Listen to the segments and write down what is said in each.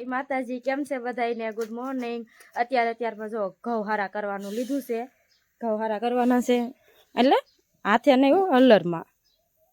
જય માતાજી, કેમ છે બધાને? Good morning. અત્યારમાં જો ઘઉં હારા કરવાનું લીધું છે. ઘઉં હારા કરવાના છે એટલે હાથે નહીં હો, હલ્લરમાં.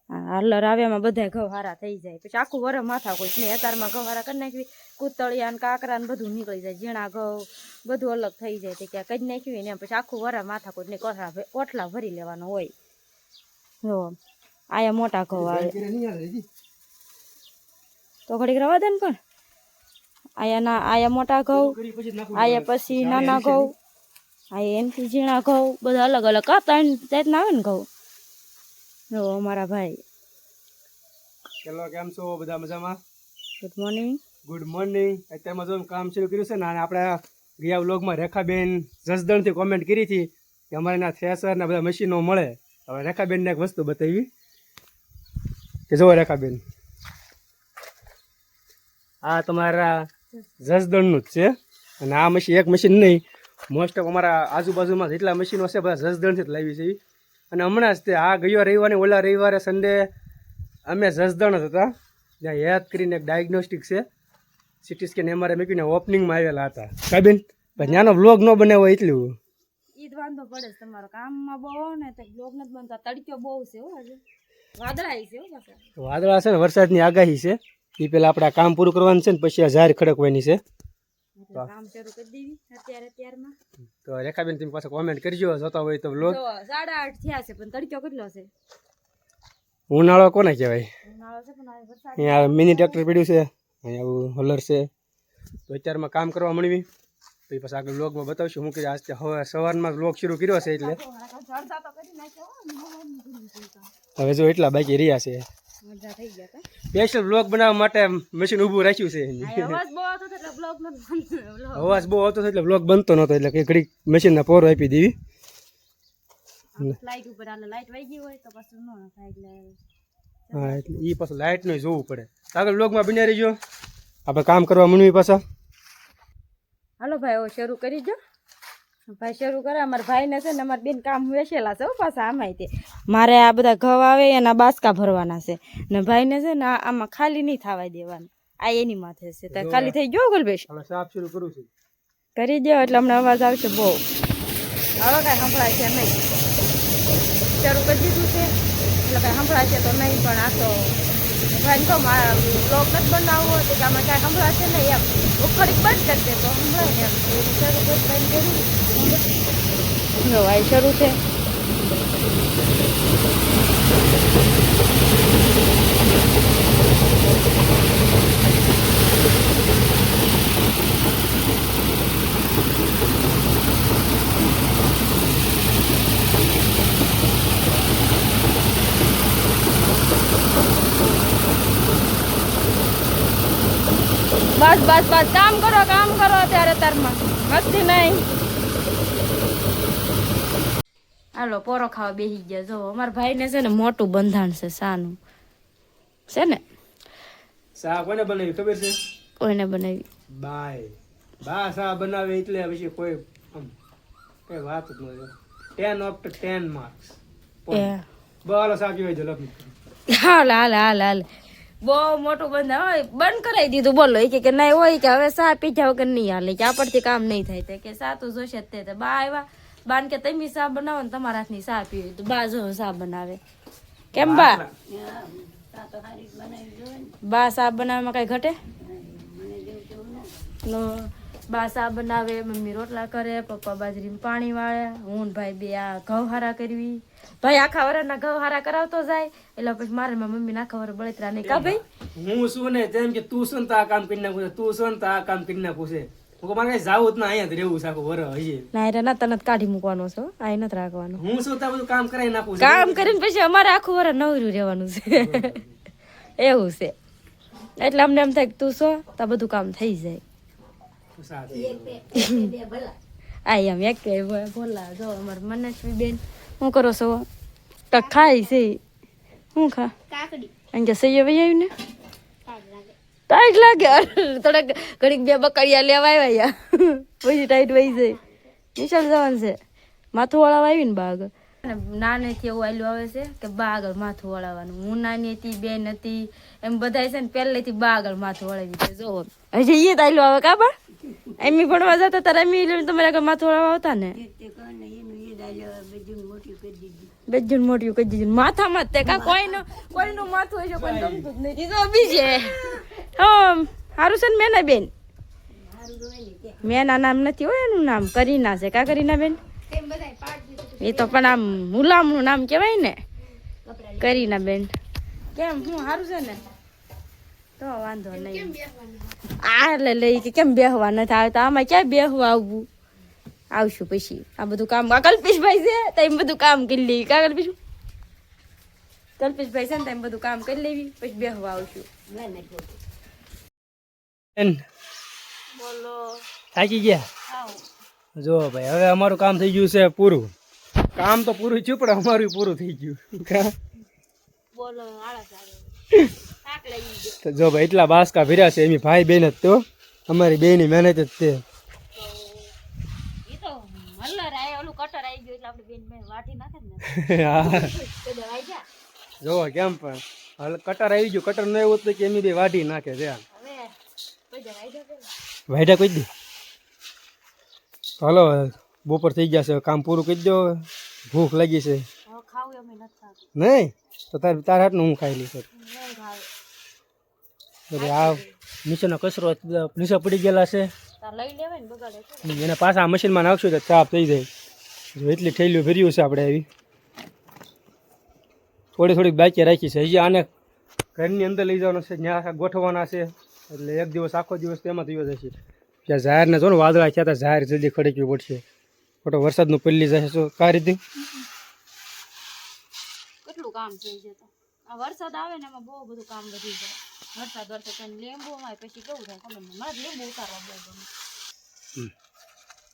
હલ્લર આવે એમાં બધા ઘઉં હારા થઈ જાય. પછી આખું વરસ માથા કોઈ નહીં. અત્યારમાં ઘઉં હારા કરી નાખવી, કૂતળિયા ને કાકરા ને બધું નીકળી જાય. ઝીણા ઘઉં બધું અલગ થઈ જાય. તો ક્યાં કરી નાખ્યું ને પછી આખું વરસ માથા કોઈ નહીં, કોઠલા ભરી લેવાનો હોય. જો આયા મોટા ઘઉં આવે તો ઘડીક રવા દે ને. પણ આયા મોટા ઘઉં, આયા પછી નાના ઘઉં, આયા એનથી ઝીણા ઘઉં, બધા અલગ અલગ ત્રણ જાતના આવે ને ઘઉં. જો અમારા ભાઈ. હેલો, કેમ છો બધા? મજામાં? Good morning. Good morning. અત્યારમાં જો કામ શરૂ કર્યું છે ને, અને આપણે ગયા વ્લોગમાં રેખાબેન જસદણથી કોમેન્ટ કરી હતી કે અમારે ના થ્રેસર ને બધા મશીનો મળે. હવે રેખાબેનને એક વસ્તુ બતાવી કે જો રેખાબેન, આ તમારા જસદણનું જ છે. અને આ મશીન એક મશીન નહીં, મોસ્ટ ઓફ અમારા આજુબાજુમાં જેટલા મશીનો છે બધા જસદણથી જ લાવી છે. અને હમણાં જ તે આ ગયો રવિવારે, ઓલા રવિવારે સન્ડે અમે જસદણ જ હતા, જ્યાં યાદ કરીને એક ડાયગ્નોસ્ટિક છે, સિટી સ્કેન એમઆરઆઈ મૂકીને ઓપનિંગમાં આવેલા હતા. કાબેન ત્યાંનો વ્લોગ ન બનાવો એટલું ઈ જ વાંધો પડે છે તમારો. કામમાં બહુ ને તો બ્લોગ નથી બનતા. તડક્યો બહુ છે હો, આજે વાદળા છે હો. પાછા વાદળા છે ને, વરસાદની આગાહી છે. એ પેલા આપણે આ કામ પૂરું કરવાનું છે ને પછી આ ઝાર ખડકવાની છે. કામ શરૂ કરી દેવી અત્યારમાં. તો રેખાબેન તમે પાછા કોમેન્ટ કરજો જોતા હોય તો વ્લોગ. 8:30 થયા છે પણ તડક્યો કેટલો છે. ઉનાળો કોને કહેવાય? ઉનાળો છે પણ આ વરસાદ. અહીંયા મિની ટ્રેક્ટર પડ્યું છે, અહીંયા આવું હોલર છે. તો અત્યારમાં કામ કરવા મળવી તો એ પછી આગળ વ્લોગમાં બતાવશું. હું કે આજ હવે સવારમાં વ્લોગ શરૂ કર્યો છે એટલે હવે જો એટલા બાકી રહ્યા છે. સ્પેશિયલ વ્લોગ બનાવવા માટે મશીન ઊભું રાખ્યું છે. અવાજ બહુ આવતો હતો એટલે વ્લોગ નતો બનતો. અવાજ બહુ આવતો હતો એટલે વ્લોગ બનતો નહોતો, એટલે કે ઘડીક મશીનના પોરો આપી દેવી. લાઈટ ઉપર આલે લાઈટ વહી ગઈ હોય તો પછી નો થાય એટલે હા, એટલે એ પાછું લાઇટનું જોવું પડે. આગળ વ્લોગમાં બન્યા રહીજો, આપણે કામ કરવા મળવી પાછા. હાલો ભાઈ, હવે શરૂ કરી દો. ભાઈ શરૂ કરે. અમારા ભાઈને છે ને અમારે બેન કામ વેચેલા છે પાછા. આમાં તે મારે આ બધા ઘઉં આવે એના બાસકા ભરવાના છે ને ભાઈને છે ને આમાં ખાલી નહીં થવા દેવાનું. આ એની માથે છે તો ખાલી થઈ ગયો. ગોલબેશ સાફ શરૂ કરું છું, કરી દો એટલે અમને અવાજ આવશે બહુ. હવે કાંઈ સંભળાય છે નહીં. શરૂ કરી દીધું છે એટલે કાંઈ સંભળાય છે તો નહીં. પણ આ તો ભાઈને કહો મારા બ્લોગ નથી બનાવવો તો કે આમાં કાંઈ સંભળાશે નહીં એમ. ઉખડીક બંધ કરી દે તો સંભળાય ને એમ. શરૂ કરી ભાઈ કર્યું. જો ભાઈ શરૂ છે. બસ બસ બસ, કામ કરો અત્યારે તારમાં મસ્તી નહીં. હાલો પોરો ખાવા બેસી ગયા. જો અમારા ભાઈને છે ને મોટું બંધાણ છે સાનું છે ને. શા કોને બનાવી ખબર છે? કોઈને બનાવી? બા શા બનાવે એટલે પછી કોઈ કઈ વાત જ ન. 10 ઓફ 10 માર્ક્સ. બોલો શા પીવાય જો લખી. હાલ બહુ મોટું બંધ હોય બંધ કરાવી દીધું. બોલો એ કે નહીં હોય કે હવે સા પીધા વગર નહીં હાલે કે આપણથી કામ નહીં થાય. તે કે સા તો જોશે જ. તે બા આવ્યા. બાન કે તમે સા બનાવો ને તમારા હાથની સા પીવી. તો બા જો સા બનાવે. કેમ બા? બા સા બનાવવામાં કઈ ઘટે? બા સા બનાવે, મમ્મી રોટલા કરે, પપ્પા બાજરીમાં પાણી વાળે, હું ને ભાઈ બે આ ઘઉં હારા કરવી. ભાઈ આખા વરના ઘઉં હારા કરાવતો જાય એટલે પછી મારે મમ્મી આખા વર બળતરા નહીં. કા ભાઈ હું શું ને તેમ કે તું શું આ કામ કરી નાખું છે, તું શું આ કામ કરી નાખું છે. મારે કઈ જાવું જ ના, અહીંયા જ રહેવું છે આખું વર. ના એટલે ના તને કાઢી મૂકવાનો છો, આ નથી રાખવાનું. હું શું બધું કામ કરાવી નાખું. કામ કરીને પછી અમારે આખું વર નવરું રહેવાનું છે એવું છે. એટલે અમને એમ થાય કે તું શું તો બધું કામ થઈ જાય. આ એમ એક બોલા. જો અમારે મનસ્વી બેન શું કરો છો? તો ખાઈ છે. શું ખા? કાકડી કે સૈયો વહી આવી ને ટાઈટ લાગે. થોડાક ઘડીક બે બકડિયા લેવા આવ્યા પછી ટાઈટ વહી જાય. નિશાળ જવાનું છે. માથું વળાવા આવી ને બાગ નાનેથી એવું આયલું આવે છે કે બા આગળ માથું વળાવવાનું. હું નાની હતી, બેન હતી, એમ બધા છે ને પહેલેથી બા આગળ માથું વળાવી દે. જો હજી એ તાયલો આવે કાબા એમી ભણવા જતા તારે એમી લઈને તમારા ઘર માથું આવતા ને બેજન મોટી કરી દીધું માથામાં તે કા કોઈનું માથું હોય છે કોઈ ગમતું જ નથી તો બીજે હારું છે ને મેના બેન મેના નામ નથી હોય એનું નામ કરીના છે કા કરીના બેન એ તો પણ આમ મુલામનું નામ કહેવાય ને કરીના બેન કેમ હું સારું છે ને તો વાંધો નહીં આ લઈ કે કેમ બેહવા નથી આવતા આમાં ક્યાં બેહવા આવવું આવશું પછી આ બધું કામ કલ્પેશભાઈ છે તો એમ બધું કામ કરી લેવી કા કલ્પેશભાઈ છે ને તો એમ બધું કામ કરી લેવી પછી બેહવા આવશું બોલો થાકી ગયા જો ભાઈ હવે અમારું કામ થઈ ગયું છે પૂરું કામ તો પૂરું થયું પણ અમારું પૂરું થઈ ગયું બોલો તો જો ભાઈ એટલા બાસકા ભર્યા છે એમ ભાઈ બેન જ તો અમારી બેની મહેનત જ તે જો કેમ પણ કટર આવી ગયું કટર ન એવું હતું કે એમની બે વાઢી નાખે છે વાઢા કોઈ દી હાલો બપોર થઈ ગયા છે કામ પૂરું કરી દો ભૂખ લાગી છે નહીં તો તારા હાથનું હું ખાઈ લઈશ આ નીચેનો કચરો નીચે પડી ગયેલા છે એને પાછા મશીનમાં નાખશું તો સાફ થઈ જાય જો એટલી થેલીઓ ભર્યું છે આપણે આવી થોડીક બાકી રાખી છે હજી આને ઘરની અંદર લઈ જવાનું છે ત્યાં ગોઠવવાના છે એટલે એક દિવસ આખો દિવસ તેમાં થયો જશે ત્યાં ઝાડને જો ને વાદળા થયા હતા ઝાડ જલ્દી ખડકવી પડશે ખોટો વરસાદનું પલ્લી જશે શું કા રીતે કેટલું કામ થઈ જતું આ વરસાદ આવે ને એમાં બહુ બધું કામ વધી જાય વરસાદ લીંબુ હોય પછી કેવું થાય ખબર નહીં મારે લીંબુ ઉતારવા બહુ ગમે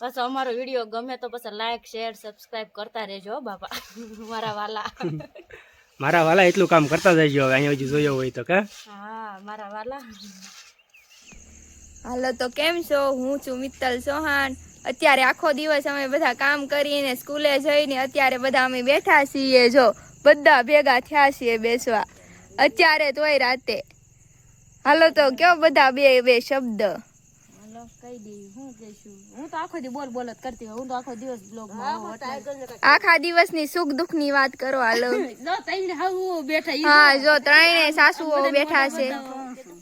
પછી અમારો વિડીયો ગમે તો પછી લાઈક શેર સબસ્ક્રાઇબ કરતા રહેજો બાપા મારા વાલા એટલું કામ કરતા જઈજો હવે અહીંયા હજી જોયો હોય તો કે હા મારા વાલા હાલો તો કેમ છો હું છું મિત્તલ ચૌહાણ અત્યારે આખો દિવસ અમે બધા કામ કરીને સ્કૂલે જઈને અત્યારે બધા અમે બેઠા છીએ જો બધા ભેગા થયા છીએ બેસવા અત્યારે તોય રાતે હાલો તો કયો બધા બે શબ્દ હાલો કહી દઈ હું કહીશું હું તો આખો દી બોલ જ કરતી હું તો આખો દિવસ બ્લોગમાં આખા દિવસની સુખ દુઃખની વાત કરો હાલો જો તઈને હાઉ બેઠા હા જો ત્રણે સાસુઓ બેઠા છે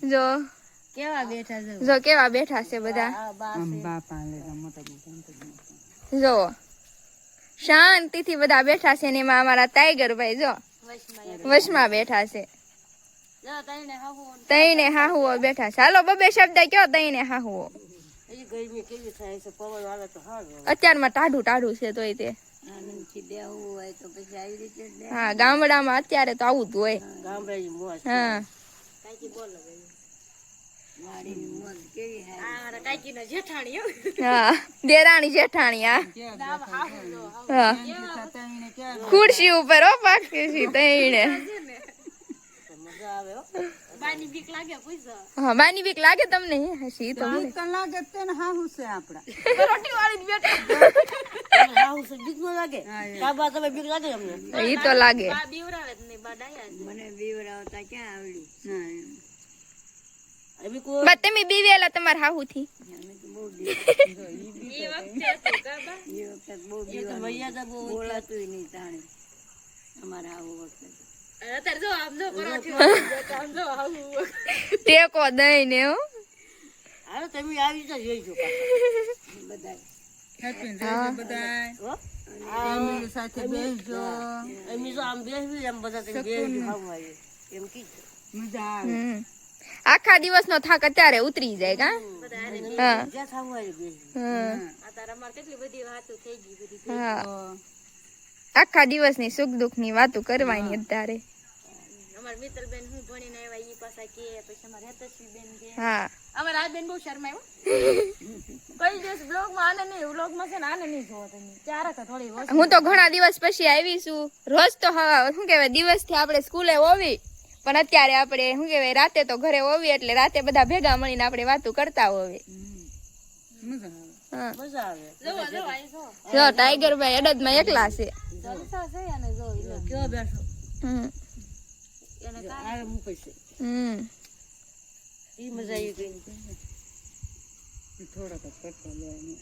જો કેવા બેઠા છે જો કેવા બેઠા છે બધા જો શાંતિથી બધા બેઠા છે ને એમાં અમારા ટાઈગરભાઈ જો વશમાં બેઠા છે તઈને હાહુઓ બેઠા છે હાલો બબે શબ્દ કયો તઈને હાહુઓ અત્યારમાં ટાઢું છે તોય તે હા ગામડામાં અત્યારે તો આવું જ હોય હા હા દેરાણી જેઠાણી હા ખુરશી ઉપર હો પાકી તઈને હા બાની બીક લાગે તમને હસી તો લાગે તેને હાહુ છે આપડા રોટી વાળી બેઠા હાહુ છે બીક નો લાગે કાબા તમે બીક લાગે અમને ઈ તો લાગે બા બીવરાવે જ નહીં બા ડાયા જ મને બીવરાવતા ક્યાં આવડ્યું બા તમે બીવેલા તમાર હાહુ થી ટેકો દઈ ને હો તમે આવી તો જોઈજો સાથે બેસજો એમ તો આમ બેસવી એમ બધા બેસજો એમ કીધું મજા આવે આખા દિવસ નો થાક અત્યારે ઉતરી જાય કા હા આખા દિવસ ની સુખ દુઃખ ની વાતો કરવાની અત્યારે હા અમારા આ બેન બહુ શરમાય કઈ દિવસ બ્લોગમાં આને નહીં બ્લોગમાં છે ને આને નહીં જોવો તમે ત્યારે તો થોડી હું તો ઘણા દિવસ પછી આવી છું રોજ તો શું કહેવાય દિવસ થી આપણે સ્કૂલે હોવી પણ અત્યારે આપણે શું કહેવાય રાતે તો ઘરે હોવી એટલે રાતે બધા ભેગા મળીને આપણે વાતો કરતા હોવી જો ટાઈગર ભાઈ અડદ માં એકલા છે થોડાક જ પડતા લેવાનું